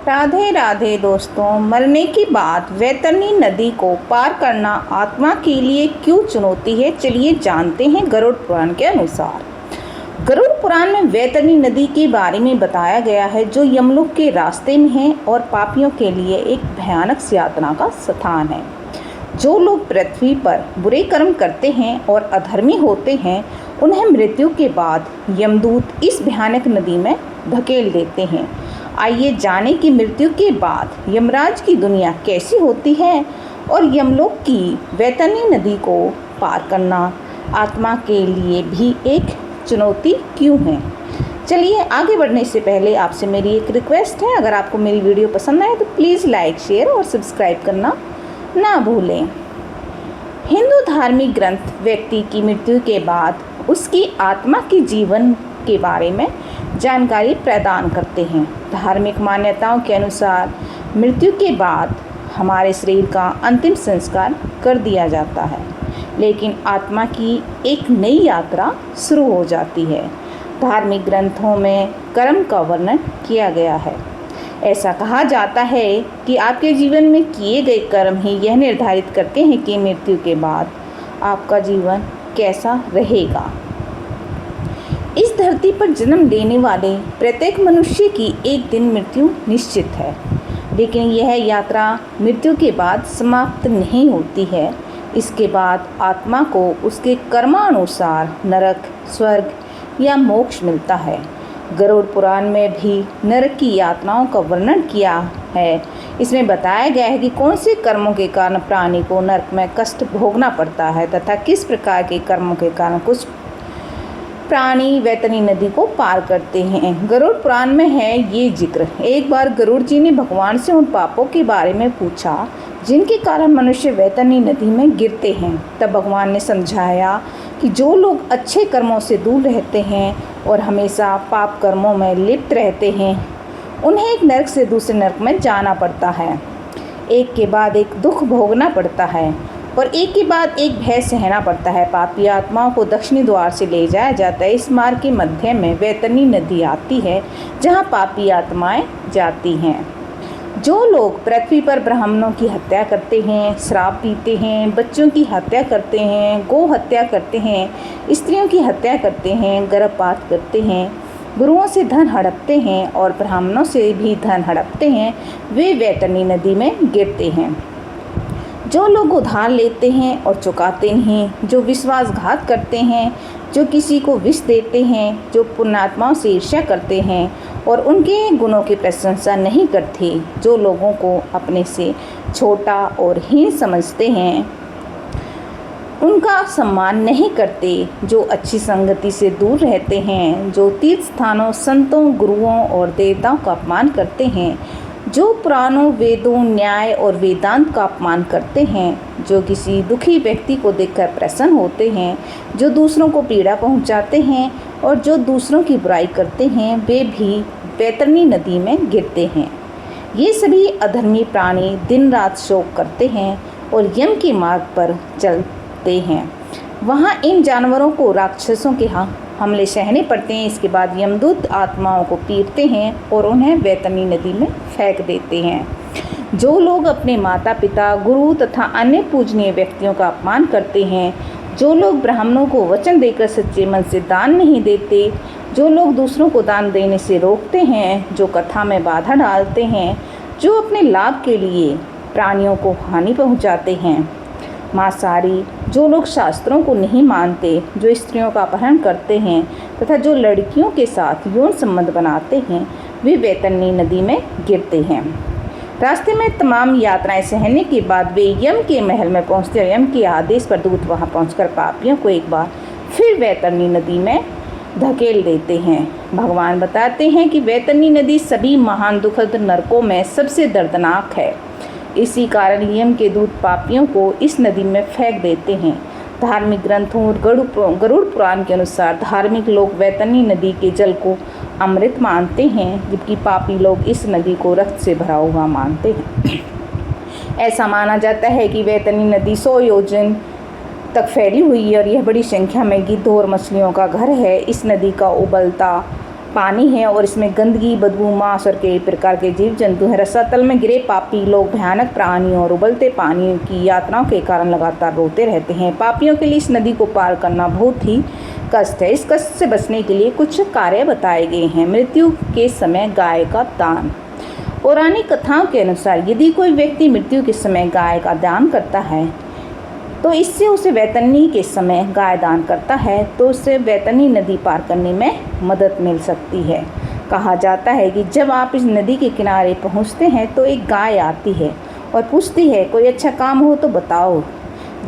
राधे राधे दोस्तों, मरने के बाद वैतरणी नदी को पार करना आत्मा के लिए क्यों चुनौती है, चलिए जानते हैं। गरुड़ पुराण के अनुसार गरुड़ पुराण में वैतरणी नदी के बारे में बताया गया है, जो यमलोक के रास्ते में है और पापियों के लिए एक भयानक यातना का स्थान है। जो लोग पृथ्वी पर बुरे कर्म करते हैं और अधर्मी होते हैं, उन्हें मृत्यु के बाद यमदूत इस भयानक नदी में धकेल देते हैं। आइए जानें कि मृत्यु के बाद यमराज की दुनिया कैसी होती है और यमलोक की वैतरणी नदी को पार करना आत्मा के लिए भी एक चुनौती क्यों है। चलिए आगे बढ़ने से पहले आपसे मेरी एक रिक्वेस्ट है, अगर आपको मेरी वीडियो पसंद आए तो प्लीज़ लाइक, शेयर और सब्सक्राइब करना ना भूलें। हिंदू धार्मिक ग्रंथ व्यक्ति की मृत्यु के बाद उसकी आत्मा के जीवन के बारे में जानकारी प्रदान करते हैं। धार्मिक मान्यताओं के अनुसार मृत्यु के बाद हमारे शरीर का अंतिम संस्कार कर दिया जाता है, लेकिन आत्मा की एक नई यात्रा शुरू हो जाती है। धार्मिक ग्रंथों में कर्म का वर्णन किया गया है। ऐसा कहा जाता है कि आपके जीवन में किए गए कर्म ही यह निर्धारित करते हैं कि मृत्यु के बाद आपका जीवन कैसा रहेगा। इस धरती पर जन्म लेने वाले प्रत्येक मनुष्य की एक दिन मृत्यु निश्चित है, लेकिन यह यात्रा मृत्यु के बाद समाप्त नहीं होती है। इसके बाद आत्मा को उसके कर्मानुसार नरक, स्वर्ग या मोक्ष मिलता है। गरुड़ पुराण में भी नरक की यातनाओं का वर्णन किया है। इसमें बताया गया है कि कौन से कर्मों के कारण प्राणी को नरक में कष्ट भोगना पड़ता है तथा किस प्रकार के कर्मों के कारण कुछ प्राणी वैतरणी नदी को पार करते हैं। गरुड़ पुराण में है ये जिक्र। एक बार गरुड़ जी ने भगवान से उन पापों के बारे में पूछा जिनके कारण मनुष्य वैतरणी नदी में गिरते हैं। तब भगवान ने समझाया कि जो लोग अच्छे कर्मों से दूर रहते हैं और हमेशा पाप कर्मों में लिप्त रहते हैं, उन्हें एक नरक से दूसरे नरक में जाना पड़ता है। एक के बाद एक दुख भोगना पड़ता है और एक के बाद एक भय सहना पड़ता है। पापी आत्माओं को दक्षिणी द्वार से ले जाया जाता है। इस मार्ग के मध्य में वैतरणी नदी आती है, जहाँ पापी आत्माएं जाती हैं। जो लोग पृथ्वी पर ब्राह्मणों की हत्या करते हैं, शराब पीते हैं, बच्चों की हत्या करते हैं, गौ हत्या करते हैं, स्त्रियों की हत्या करते हैं, गर्भपात करते हैं, गुरुओं से धन हड़पते हैं और ब्राह्मणों से भी धन हड़पते हैं, वे वैतरणी नदी में गिरते हैं। जो लोग उधार लेते हैं और चुकाते नहीं, जो विश्वासघात करते हैं, जो किसी को विष देते हैं, जो पुण्यात्माओं से ईर्ष्या करते हैं और उनके गुणों की प्रशंसा नहीं करते, जो लोगों को अपने से छोटा और हीन समझते हैं, उनका सम्मान नहीं करते, जो अच्छी संगति से दूर रहते हैं, जो तीर्थ स्थानों, संतों, गुरुओं और देवताओं का अपमान करते हैं, जो पुराणों, वेदों, न्याय और वेदांत का अपमान करते हैं, जो किसी दुखी व्यक्ति को देखकर प्रसन्न होते हैं, जो दूसरों को पीड़ा पहुंचाते हैं और जो दूसरों की बुराई करते हैं, वे भी वैतरणी नदी में गिरते हैं। ये सभी अधर्मी प्राणी दिन रात शोक करते हैं और यम के मार्ग पर चलते हैं। वहाँ इन जानवरों को राक्षसों के हमले सहने पड़ते हैं। इसके बाद यमदूत आत्माओं को पीटते हैं और उन्हें वैतरणी नदी में फेंक देते हैं। जो लोग अपने माता पिता, गुरु तथा अन्य पूजनीय व्यक्तियों का अपमान करते हैं, जो लोग ब्राह्मणों को वचन देकर सच्चे मन से दान नहीं देते, जो लोग दूसरों को दान देने से रोकते हैं, जो कथा में बाधा डालते हैं, जो अपने लाभ के लिए प्राणियों को हानि पहुँचाते हैं, मांसाहारी, जो लोग शास्त्रों को नहीं मानते, जो स्त्रियों का अपहरण करते हैं तथा जो लड़कियों के साथ यौन संबंध बनाते हैं, वे वैतरणी नदी में गिरते हैं। रास्ते में तमाम यात्राएं सहने के बाद वे यम के महल में पहुंचते और यम के आदेश पर दूत वहां पहुंचकर पापियों को एक बार फिर वैतरणी नदी में धकेल देते हैं। भगवान बताते हैं कि वैतरणी नदी सभी महान दुखद नरकों में सबसे दर्दनाक है। इसी कारण यम के दूत पापियों को इस नदी में फेंक देते हैं। धार्मिक ग्रंथों और गरुड़ पुराण के अनुसार धार्मिक लोग वैतरणी नदी के जल को अमृत मानते हैं, जबकि पापी लोग इस नदी को रक्त से भरा हुआ मानते हैं। ऐसा माना जाता है कि वैतरणी नदी 100 योजन तक फैली हुई है और यह बड़ी संख्या में गिद्धों और मछलियों का घर है। इस नदी का उबलता पानी है और इसमें गंदगी, बदबू, मांस और कई प्रकार के जीव जंतु हैं। रसातल में गिरे पापी लोग भयानक प्राणियों और उबलते पानी की यातनाओं के कारण लगातार रोते रहते हैं। पापियों के लिए इस नदी को पार करना बहुत ही कष्ट है। इस कष्ट से बचने के लिए कुछ कार्य बताए गए हैं। मृत्यु के समय गाय का दान। पौराणिक कथाओं के अनुसार यदि कोई व्यक्ति मृत्यु के समय गाय का दान करता है तो इससे उसे वैतरणी के समय गाय दान करता है तो उसे वैतरणी नदी पार करने में मदद मिल सकती है। कहा जाता है कि जब आप इस नदी के किनारे पहुंचते हैं तो एक गाय आती है और पूछती है, कोई अच्छा काम हो तो बताओ।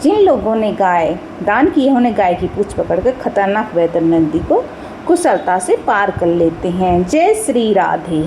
जिन लोगों ने गाय दान की है उन्हें गाय की पूंछ पकड़कर खतरनाक वैतरणी नदी को कुशलता से पार कर लेते हैं। जय श्री राधे।